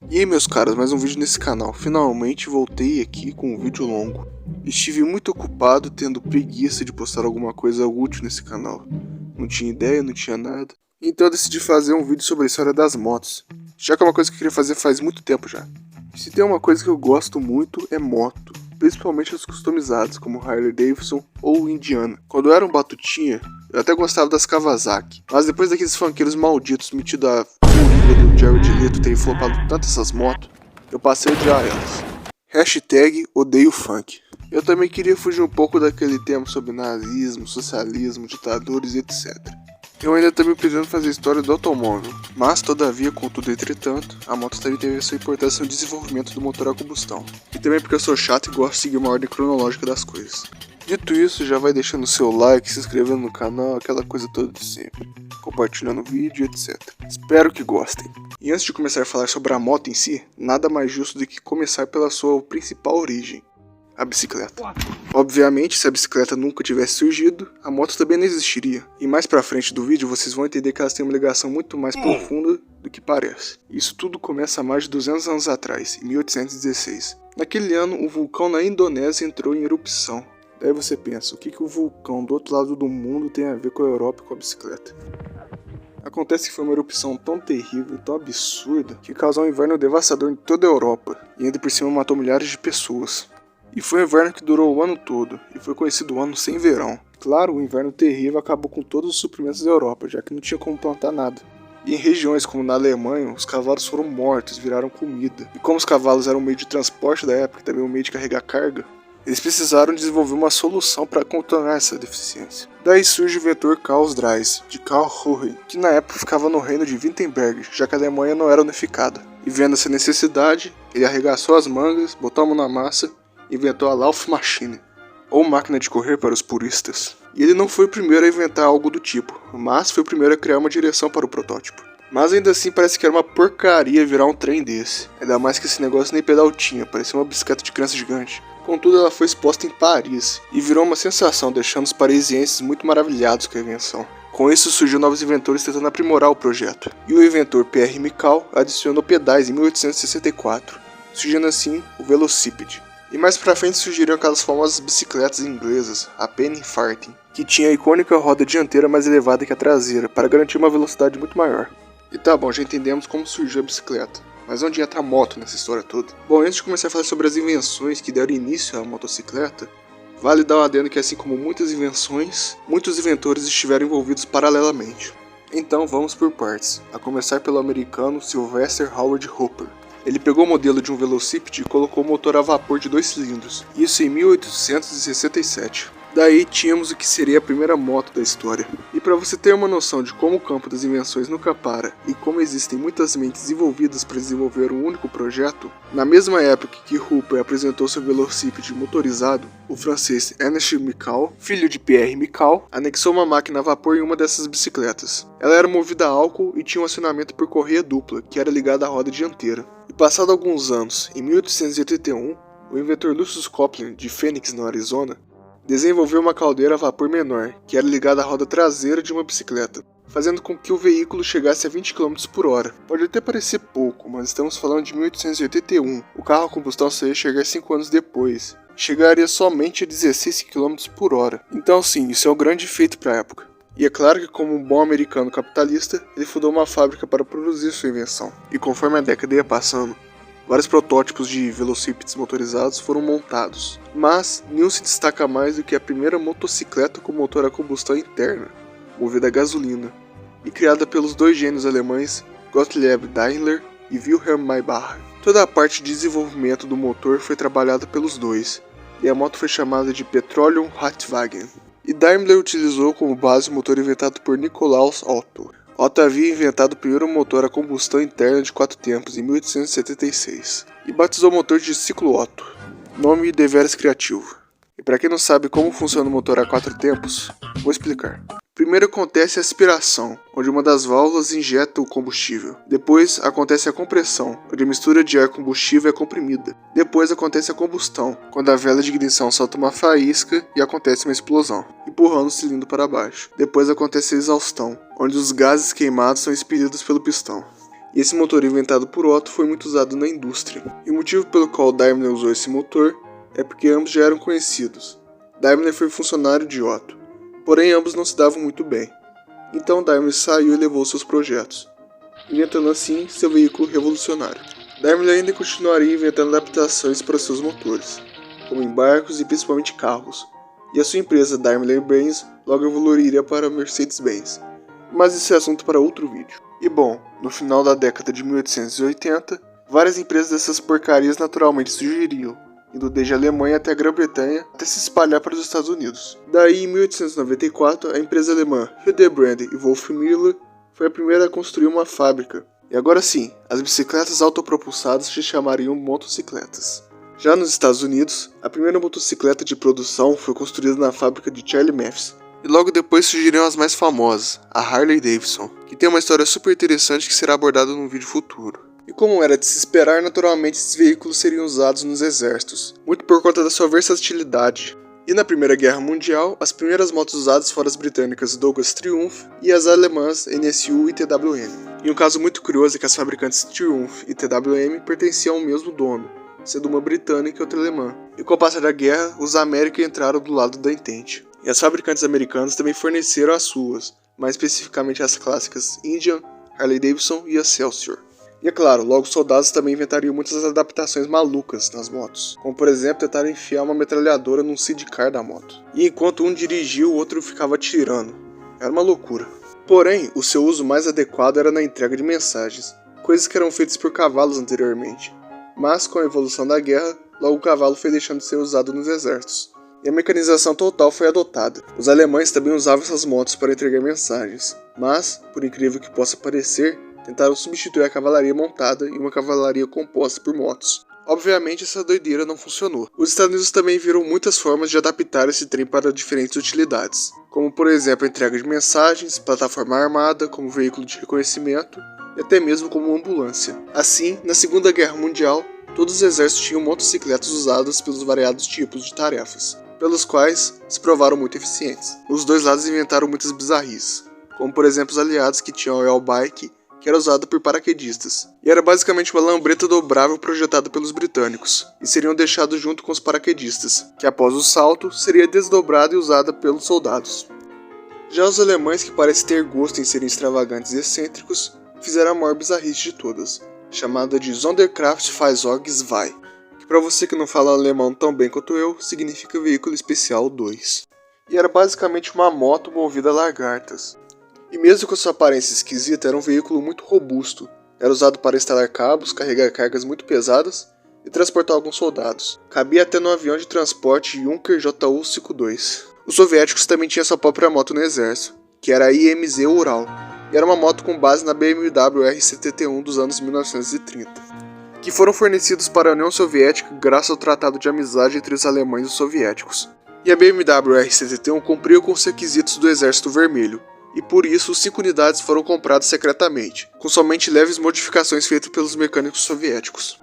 E aí meus caras, mais um vídeo nesse canal. Finalmente voltei aqui com um vídeo longo. Estive muito ocupado tendo preguiça de postar alguma coisa útil nesse canal. Não tinha ideia, não tinha nada. Então eu decidi fazer um vídeo sobre a história das motos. Já que é uma coisa que eu queria fazer faz muito tempo já. E se tem uma coisa que eu gosto muito é moto. Principalmente as customizadas, como Harley Davidson ou Indiana. Quando eu era um batutinha, eu até gostava das Kawasaki. Mas depois daqueles funkeiros malditos metidos a fúria do Jared Leto terem flopado tanto essas motos, eu passei a odiar elas. Hashtag odeio funk. Eu também queria fugir um pouco daquele tema sobre nazismo, socialismo, ditadores e etc. Eu ainda também pretendo fazer a história do automóvel, mas todavia, contudo e entretanto, a moto também teve sua importância no desenvolvimento do motor a combustão. E também porque eu sou chato e gosto de seguir uma ordem cronológica das coisas. Dito isso, já vai deixando o seu like, se inscrevendo no canal, aquela coisa toda de sempre, compartilhando o vídeo, etc. Espero que gostem. E antes de começar a falar sobre a moto em si, nada mais justo do que começar pela sua principal origem, a bicicleta. Obviamente, se a bicicleta nunca tivesse surgido, a moto também não existiria. E mais pra frente do vídeo, vocês vão entender que elas têm uma ligação muito mais profunda do que parece. Isso tudo começa há mais de 200 anos atrás, em 1816. Naquele ano, um vulcão na Indonésia entrou em erupção. Daí você pensa, o que o vulcão do outro lado do mundo tem a ver com a Europa e com a bicicleta? Acontece que foi uma erupção tão terrível, tão absurda, que causou um inverno devastador em toda a Europa, e ainda por cima matou milhares de pessoas. E foi um inverno que durou o ano todo, e foi conhecido o ano sem verão. Claro, o inverno terrível acabou com todos os suprimentos da Europa, já que não tinha como plantar nada. E em regiões como na Alemanha, os cavalos foram mortos, viraram comida. E como os cavalos eram um meio de transporte da época e também um meio de carregar carga, eles precisaram desenvolver uma solução para contornar essa deficiência. Daí surge o inventor Karl Drais, de Karl Ruhren, que na época ficava no reino de Wittenberg, já que a Alemanha não era unificada. E vendo essa necessidade, ele arregaçou as mangas, botou a mão na massa, inventou a Laufmaschine, ou máquina de correr para os puristas. E ele não foi o primeiro a inventar algo do tipo, mas foi o primeiro a criar uma direção para o protótipo. Mas ainda assim parece que era uma porcaria virar um trem desse, ainda mais que esse negócio nem pedal tinha, parecia uma bicicleta de criança gigante. Contudo, ela foi exposta em Paris e virou uma sensação, deixando os parisienses muito maravilhados com a invenção. Com isso surgiu novos inventores tentando aprimorar o projeto, e o inventor Pierre Mictal adicionou pedais em 1864, surgindo assim o velocípede. E mais pra frente surgiram aquelas famosas bicicletas inglesas, a Penny Farthing, que tinha a icônica roda dianteira mais elevada que a traseira, para garantir uma velocidade muito maior. E tá bom, já entendemos como surgiu a bicicleta, mas onde entra a moto nessa história toda? Bom, antes de começar a falar sobre as invenções que deram início à motocicleta, vale dar um adendo que assim como muitas invenções, muitos inventores estiveram envolvidos paralelamente. Então vamos por partes, a começar pelo americano Sylvester Howard Hooper. Ele pegou o modelo de um velocípede e colocou o motor a vapor de 2 cilindros, isso em 1867. Daí tínhamos o que seria a primeira moto da história. E para você ter uma noção de como o campo das invenções nunca para e como existem muitas mentes envolvidas para desenvolver um único projeto, na mesma época que Hooper apresentou seu velocípede motorizado, o francês Ernest Mictal, filho de Pierre Mictal, anexou uma máquina a vapor em uma dessas bicicletas. Ela era movida a álcool e tinha um acionamento por correia dupla, que era ligada à roda dianteira. E passado alguns anos, em 1881, o inventor Lucius Copeland, de Phoenix, no Arizona, desenvolveu uma caldeira a vapor menor, que era ligada à roda traseira de uma bicicleta, fazendo com que o veículo chegasse a 20 km por hora. Pode até parecer pouco, mas estamos falando de 1881. O carro a combustão só ia chegar 5 anos depois. Chegaria somente a 16 km por hora. Então sim, isso é um grande feito para a época. E é claro que como um bom americano capitalista, ele fundou uma fábrica para produzir sua invenção. E conforme a década ia passando, vários protótipos de velocípedes motorizados foram montados, mas nenhum se destaca mais do que a primeira motocicleta com motor a combustão interna, movida a gasolina, e criada pelos dois gênios alemães Gottlieb Daimler e Wilhelm Maybach. Toda a parte de desenvolvimento do motor foi trabalhada pelos dois, e a moto foi chamada de Petroleum Radwagen. E Daimler utilizou como base o motor inventado por Nikolaus Otto. Otto havia inventado o primeiro motor a combustão interna de 4 tempos em 1876 e batizou o motor de ciclo Otto, nome deveras criativo. E para quem não sabe como funciona o motor a 4 tempos, vou explicar. Primeiro acontece a aspiração, onde uma das válvulas injeta o combustível. Depois acontece a compressão, onde a mistura de ar e combustível é comprimida. Depois acontece a combustão, quando a vela de ignição solta uma faísca e acontece uma explosão, empurrando o cilindro para baixo. Depois acontece a exaustão, onde os gases queimados são expelidos pelo pistão. E esse motor inventado por Otto foi muito usado na indústria. E o motivo pelo qual Daimler usou esse motor é porque ambos já eram conhecidos. Daimler foi funcionário de Otto, porém ambos não se davam muito bem. Então Daimler saiu e levou seus projetos, inventando assim seu veículo revolucionário. Daimler ainda continuaria inventando adaptações para seus motores, como em barcos e principalmente carros, e a sua empresa Daimler-Benz logo evoluiria para a Mercedes-Benz. Mas isso é assunto para outro vídeo. E bom, no final da década de 1880, várias empresas dessas porcarias naturalmente surgiriam, indo desde a Alemanha até a Grã-Bretanha, até se espalhar para os Estados Unidos. Daí, em 1894, a empresa alemã Hildebrand e Wolf Müller foi a primeira a construir uma fábrica. E agora sim, as bicicletas autopropulsadas se chamariam motocicletas. Já nos Estados Unidos, a primeira motocicleta de produção foi construída na fábrica de Charlie Matthews. E logo depois surgiriam as mais famosas, a Harley Davidson, que tem uma história super interessante que será abordada num vídeo futuro. E como era de se esperar, naturalmente esses veículos seriam usados nos exércitos, muito por conta da sua versatilidade. E na Primeira Guerra Mundial, as primeiras motos usadas foram as britânicas Douglas Triumph e as alemãs NSU e TWM. E um caso muito curioso é que as fabricantes Triumph e TWM pertenciam ao mesmo dono, sendo uma britânica e outra alemã. E com o passar da guerra, os América entraram do lado da Entente. E as fabricantes americanas também forneceram as suas, mais especificamente as clássicas Indian, Harley Davidson e Excelsior. E é claro, logo os soldados também inventariam muitas adaptações malucas nas motos, como por exemplo tentar enfiar uma metralhadora num sidecar da moto. E enquanto um dirigia, o outro ficava atirando. Era uma loucura. Porém, o seu uso mais adequado era na entrega de mensagens, coisas que eram feitas por cavalos anteriormente. Mas com a evolução da guerra, logo o cavalo foi deixando de ser usado nos exércitos. E a mecanização total foi adotada. Os alemães também usavam essas motos para entregar mensagens, mas, por incrível que possa parecer, tentaram substituir a cavalaria montada em uma cavalaria composta por motos. Obviamente essa doideira não funcionou. Os Estados Unidos também viram muitas formas de adaptar esse trem para diferentes utilidades, como por exemplo a entrega de mensagens, plataforma armada como veículo de reconhecimento e até mesmo como ambulância. Assim, na Segunda Guerra Mundial, todos os exércitos tinham motocicletas usadas pelos variados tipos de tarefas, pelos quais se provaram muito eficientes. Os dois lados inventaram muitas bizarrices, como por exemplo os aliados que tinham o L-Bike, que era usado por paraquedistas, e era basicamente uma lambreta dobrável projetada pelos britânicos, e seriam deixados junto com os paraquedistas, que após o salto seria desdobrada e usada pelos soldados. Já os alemães, que parecem ter gosto em serem extravagantes e excêntricos, fizeram a maior bizarrice de todas, chamada de Sonderkraftfahrzeug 2, que para você que não fala alemão tão bem quanto eu, significa Veículo Especial 2. E era basicamente uma moto movida a lagartas. E mesmo com sua aparência esquisita, era um veículo muito robusto. Era usado para instalar cabos, carregar cargas muito pesadas e transportar alguns soldados. Cabia até no avião de transporte Junker Ju-52. Os soviéticos também tinham sua própria moto no exército, que era a IMZ Ural, e era uma moto com base na BMW R71 dos anos 1930. Que foram fornecidos para a União Soviética graças ao Tratado de Amizade entre os alemães e os soviéticos. E a BMW R71 cumpriu com os requisitos do Exército Vermelho, e por isso 5 unidades foram compradas secretamente, com somente leves modificações feitas pelos mecânicos soviéticos.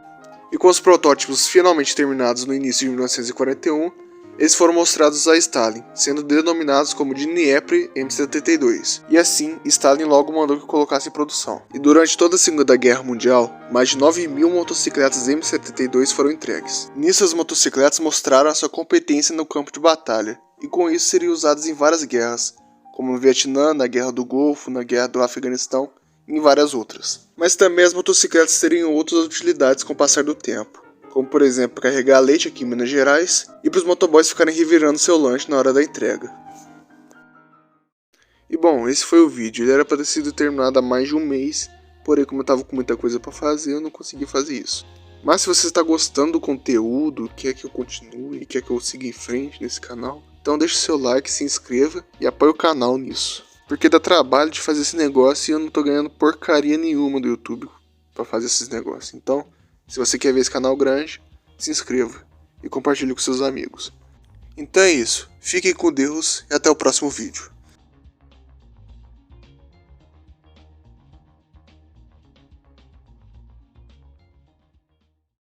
E com os protótipos finalmente terminados no início de 1941, eles foram mostrados a Stalin, sendo denominados como de Dnieper M72, e assim Stalin logo mandou que colocasse em produção. E durante toda a Segunda Guerra Mundial, mais de 9.000 motocicletas M72 foram entregues. Nisso as motocicletas mostraram a sua competência no campo de batalha, e com isso seriam usadas em várias guerras, como no Vietnã, na Guerra do Golfo, na Guerra do Afeganistão e em várias outras. Mas também as motocicletas teriam outras utilidades com o passar do tempo, como por exemplo carregar leite aqui em Minas Gerais e para os motoboys ficarem revirando seu lanche na hora da entrega. E bom, esse foi o vídeo, ele era para ter sido terminado há mais de um mês, porém como eu estava com muita coisa para fazer, eu não consegui fazer isso. Mas se você está gostando do conteúdo, quer que eu continue, quer que eu siga em frente nesse canal, então deixe seu like, se inscreva e apoie o canal nisso. Porque dá trabalho de fazer esse negócio e eu não tô ganhando porcaria nenhuma do YouTube para fazer esses negócios. Então, se você quer ver esse canal grande, se inscreva e compartilhe com seus amigos. Então é isso, fiquem com Deus e até o próximo vídeo.